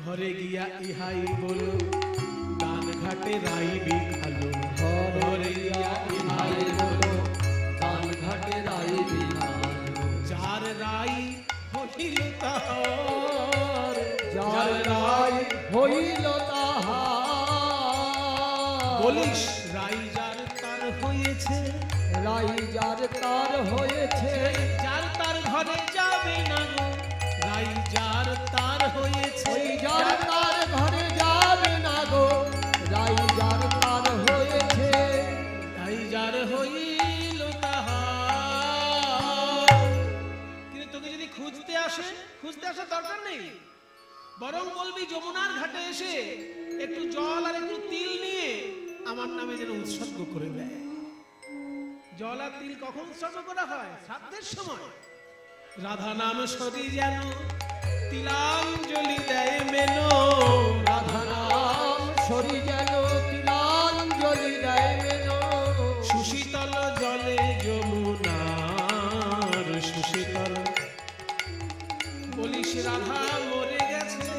ঘরে গিয়া ইহাই বলো দান ঘাটে রাই বিখালো, ঘরে গিয়া ইহাই বলো গান ঘাটে রাই বিকাল। যার রাই হইল তাহার, যার রাই হইল তাহার। বলিস রাই যার তার হয়েছে, রাই যার তার হয়েছে, যার তার ঘরে যাবে না গো, রাই যার তার হয়েছে। ওই যার তার ঘরে যাবে না গো, রাই যার তার হয়েছে। রাই যার হইল তাহার। কিন্তু তোকে যদি খুঁজতে আসার দরকার নেই, বরং বলবি যমুনার ঘাটে এসে একটু জল আর একটু তিল নিয়ে আমার নামে যেন উৎসর্গ করে দেয়। জল আর তিল কখন উৎসর্গ করা হয়? শ্রাদ্ধের সময়। রাধা নাম সরি যেন তিলাঞ্জলি দেয় মেনো, রাধা নাম সরি যেন তিলাঞ্জলি দেয় মেনো। সুশীতল জলে যমুনার সুশীতল। বলিস রাধা মরে গেছে,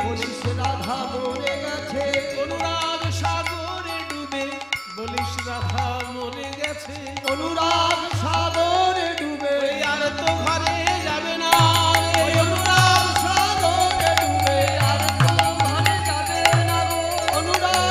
বলিস রাধা মরে গেছে, অনুরাগ সাগরে ডুবে, বলিস রাধা মরে গেছে। অনুরাগ সাগরে ডুবে, ওই আর তো ঘরে যাবে না, ওই অনুরাগ সাগরে ডুবে, আর তো ঘরে যাবে না গো। অনুরাগ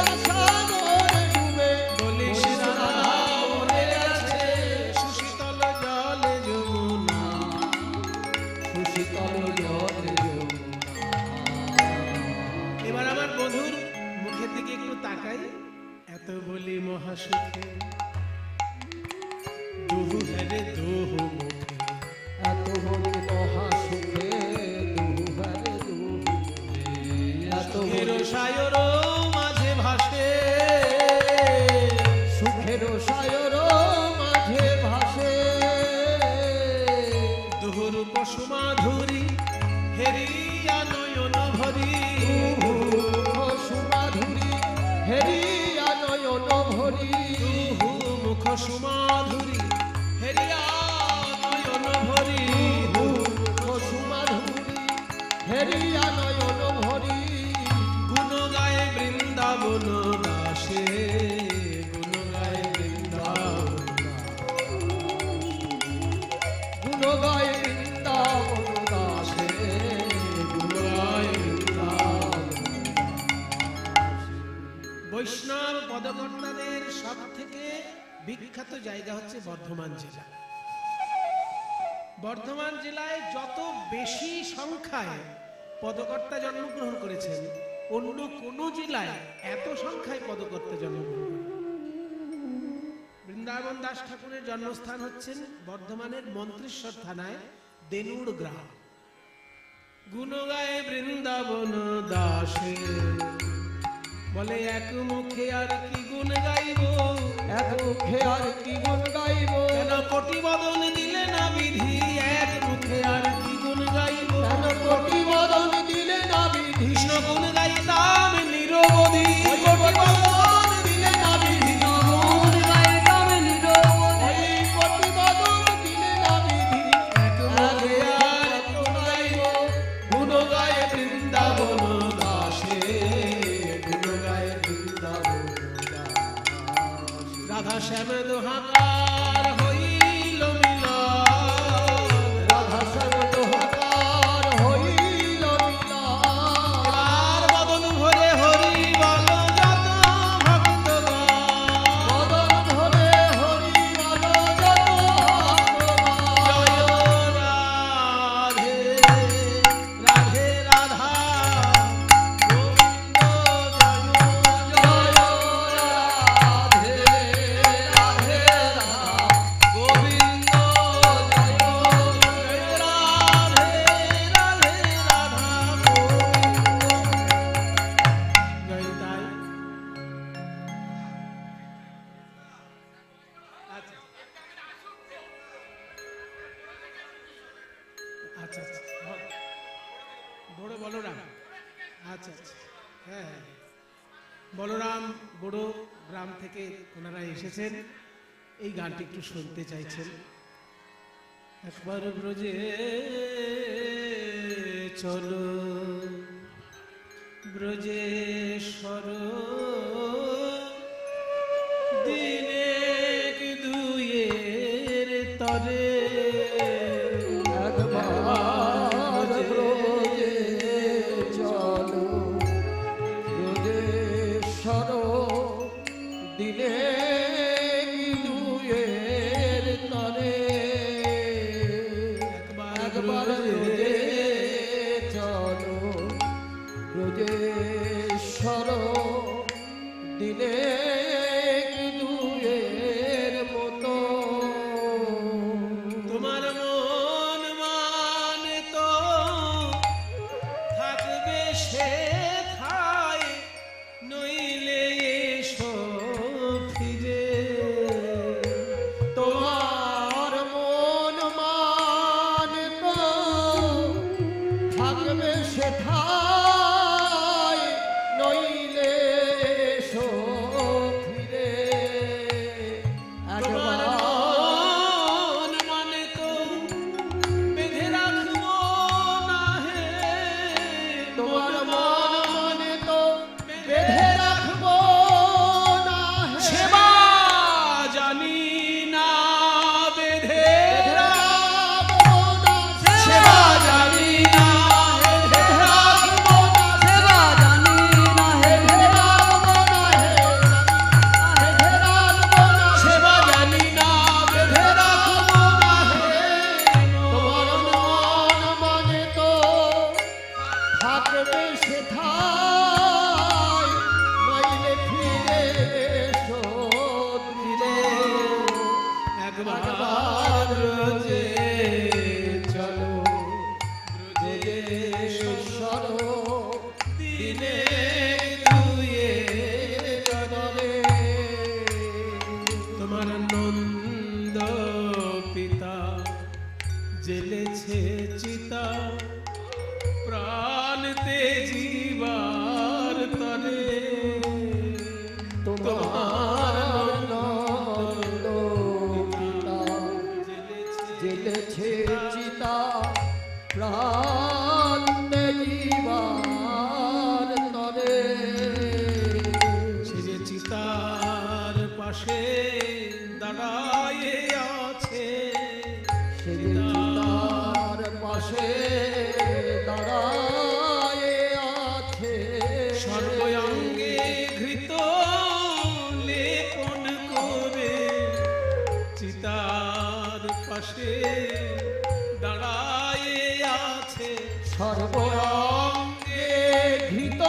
বিখ্যাত জায়গা হচ্ছে বর্ধমান জেলা। বর্ধমান জেলায় যত বেশি সংখ্যায় পদকর্তা জন্মগ্রহণ করেছেন, অন্য কোনো জেলায় এত সংখ্যায় পদকর্তা জন্মগ্রহণ করেন। বৃন্দাবন দাস ঠাকুরের জন্মস্থান হচ্ছেন বর্ধমানের মন্ত্রেশ্বর থানায় দেনুড় গ্রাম। গুণ গায়ে বৃন্দাবন দাসে, বলে এক মুখে আর কি গুণ গাইব, এক মুখে আর কি গুণ গাইব, কেন কোটি বদন দিলে না বিধি, এক মুখে আর কি গুণ গাইব, কেন কোটি বদন দিলে না বিধি, কৃষ্ণ গুণ গাইতাম নিরবধি, কোটি বদন দিলে না বিধি, গুণ গাইতাম নিরবধি, এই কোটি বদন দিলে না বিধি, এক মুখে আর গুণ গাইব, গুণ গায়ে বৃন্দাবন দাসে, গুণ গায়ে বৃন্দাবন দাসে। রাধা শ্যাম দোহাকার হইল মিলন, রাধা শ্যাম দোহাকার হইল মিলন, আর বদন ভরে হরি বল যত ভক্তগণ, বদন ধরে হরি বল যত ভক্তগণ, জয় রাধে রাধে রাধা গোবিন্দ জয় জয় রাধে রাধে রাধা গোবিন্দ জয় জয় রাধে রাধে রাধা গোবিন্দ জয়। তাই আচ্ছা আচ্ছা আচ্ছা বড় বলরাম, আচ্ছা আচ্ছা হ্যাঁ হ্যাঁ, বলরাম বড় গ্রাম থেকে ওনারা এসেছেন, এই গানটি একটু শুনতে চাইছেন। একবার ব্রজে চলো ব্রজেশ্বর, দিনে দুয়ের তরে, একবার ব্রজে চলো ব্রজেশ্বর, দিনে দুয়ের তরে, একবার ব্রজে চলো ব্রজেশ্বর, দিনে দুয়ের মতো, তোমার মন মানে তো থাকবে সে ঠাই, নইলে এসো ফিরে, তোমার মন মানে তো থাকবে সেথায়, নইলে এসো ফিরে, তোমার একবার মন মানে তো বেঁধে রাখবো না হে, তোমার মন মানে তো বেঁধে রাখবো না হে, সেবা জানি না বেঁধে রাখবো না, সেবা জানি না বেঁধে রাখবো না, সেবা জানি না হে, বেঁধে রাখবো না হে, বেঁধে রাখবো না, সেবা জানি না বেঁধে রাখবো না হে, তোমার মন মানে তো থাকবে সেথায়, নইলে ফিরে এসো ফিরে, একবার রোজে চলো ব্রজেশ্বর, দিনে দুয়ে তরে, তোমার নন্দ পিতা জেলেছে চিতা, প্রাণ তেজিবার তরে, তোমার নন্দ পিতা জেলেছে চিতা, প্রাণ দেবার তরে, সে যে চিতার পাশে দাঁড়ায় আছে, সে চিতার পাশে দাঁড়ায় আছে, সর্বঙ্গে ঘৃত লেপন করে, পাশে দাঁড়ায় আছে সর্বঙ্গে ঘৃত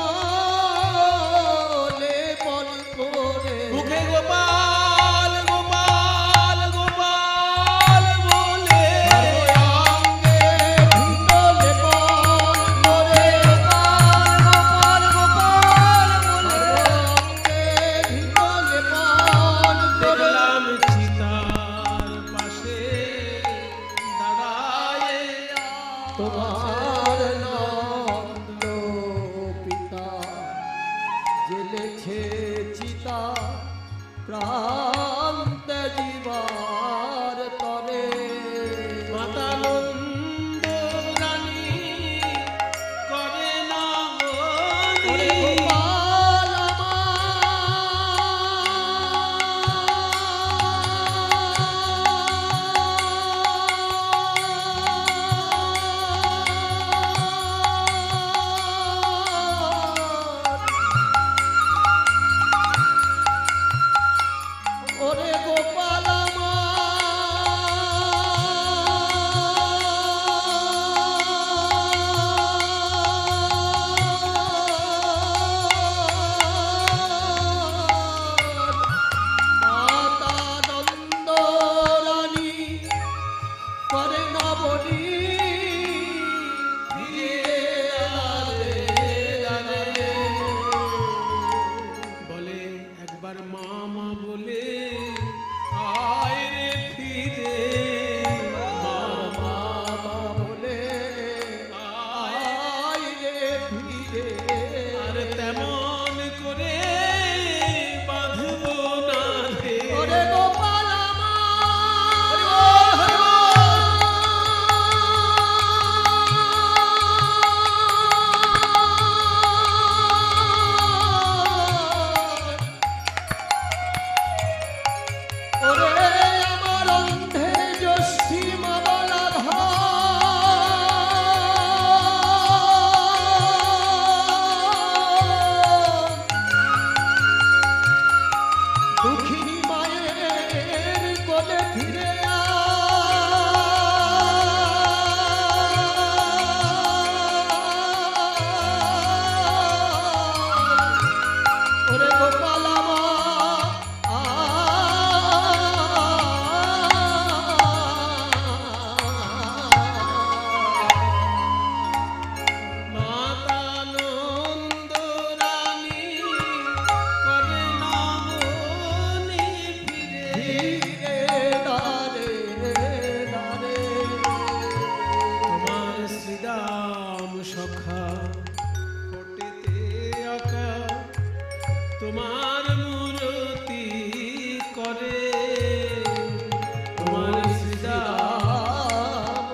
লেপন করে মুখে গোপাল গোপাল গোপাল বলে সর্বঙ্গে ঘৃত লেপন করে গোপাল গোপাল বলে সর্বঙ্গে ঘৃত লেপন করে দেখলাম চিতার পাশে দাঁড়ায় তোমার নন্দ পিতা জেলেছে চিতা প্রান্ত জীবার তরে মাতা নন্দ রানী করে না ওরে মনি। গোপাল আমার, ওরে গোপাল আমার, মাতা নন্দ রানী করে না বলি বলে একবার মামা বলে আয় রে ফিরে মামা বলে আয় রে ফিরে আর তেমন করে বাঁধবো না রে ওরে গোপাল ওরে আমার অন্ধে জ্যোষ্ঠী মামলা দুঃখিনী মায়ের কোলে ফিরে ওরে গোপাল মাতা নন্দ রানী করে না মনি ফিরে তোমার শ্রীরাম সখা ফোটেতে আঁকা তোমার মূরতি করে তোমার শ্রীরাম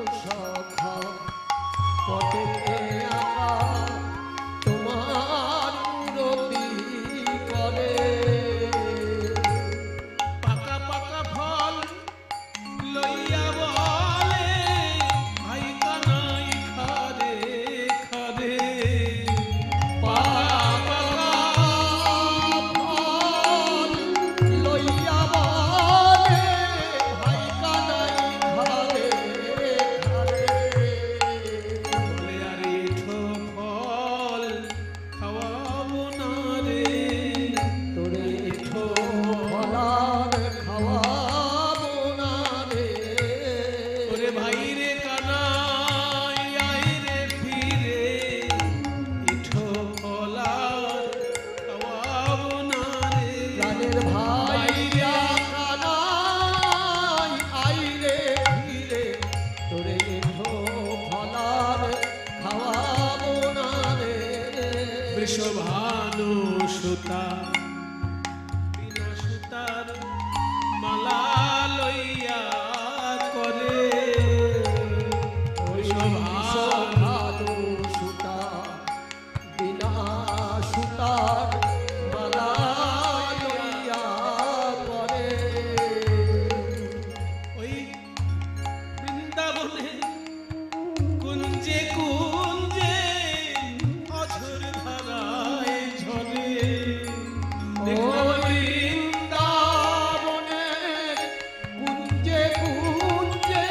পাকা পাকা ফল লইয়া বলে ভাই কানাই খারে খারে পাকা বলে আর এঠো ফল খাওয়াবো না রে ওরে ভাই রে কানাই আই রে ফিরে এঠো ফল আর খাওয়াবো না রে প্রাণের ভাই কানাই আইরে ফিরে তোরে এঠো ফলার খাওয়াবো না রে বৃষভানু সুতা বিনা সুতার মালা লইয়া করে বৃষভানু ভালো সুতা বিনা সুতার মালা লইয়া পরে ওই বৃন্দাবনে কুঞ্জে কুঞ্জে অঝর ধারায় ঝরে দেখলাম বৃন্দাবনের কুঞ্জে কুঞ্জে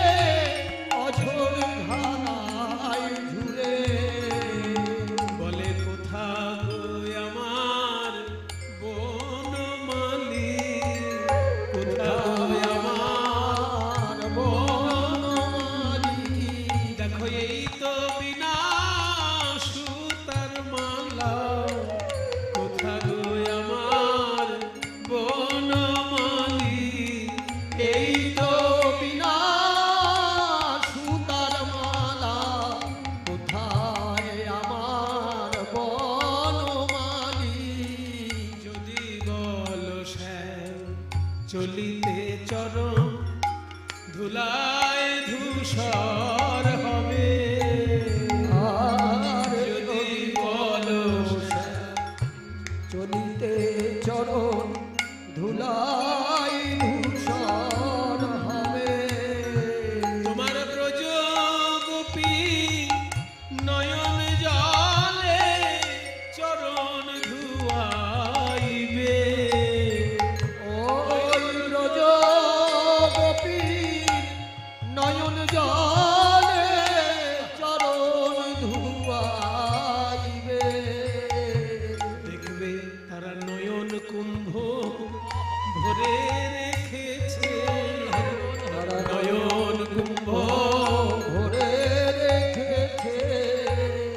চলিতে চরণ ধুলায় ধূসর হবে আর যদি বলো চলিতে চরণ ধুলাই ধূসর হবে। তোমার ব্রজ গোপী নয়ন জলে চরণ ধুয়াইবে ওই ব্রজ গোপী নয়ন জলে চরণ ধুয়াইবে। দেখবে তারা নয়ন কুম্ভ ভরে রেখেছে তারা নয়ন কুম্ভ ভরে রেখেছে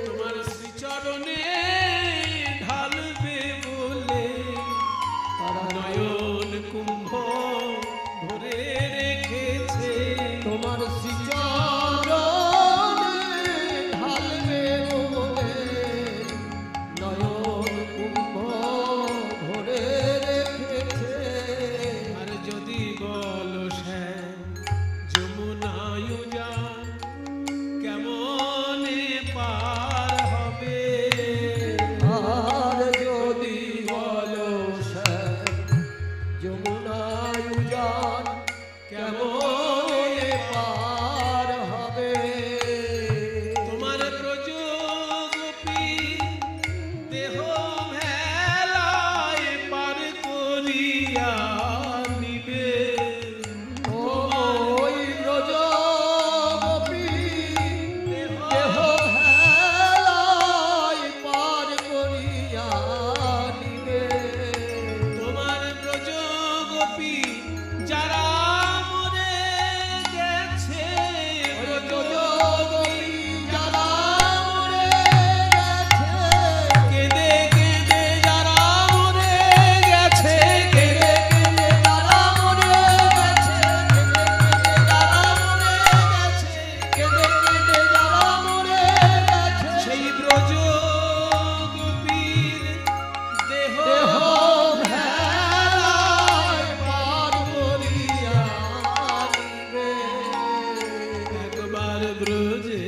তোমার শ্রীচরণে ঢালবে বলে তারা নয়ন কুম্ভ ভরে রেখেছে তোমার শ্রীচরণে ঢালবে বলে নয়ন কুম্ভ ভরে রেখেছে। আর যদি বলো শ্যাম যমুনায় যান কেমনে পার হবে আর যদি বলো শ্যাম যমুনায় যান কেমন পার হবে। তোমার ব্রজ গোপী দেহ ভেলায় পার করিয়া নিবে ওই ব্রজ গোপী দেহ দেহ হেলায় পার করিয়া নিবে। তোমার ব্রজ গোপী যারা মরে গেছে ওই ব্রজ ব্রজ গোপী গোপী যারা মরে গেছে, কেঁদে কেঁদে যারা মরে গেছে কেঁদে কেঁদে যারা মরে গেছে, কেঁদে কেঁদে যারা মরে গেছে, সেই ব্রজ গোপীর দেহ দেহ ভেলায় পার করিয়া নিবে। একবার ব্রজে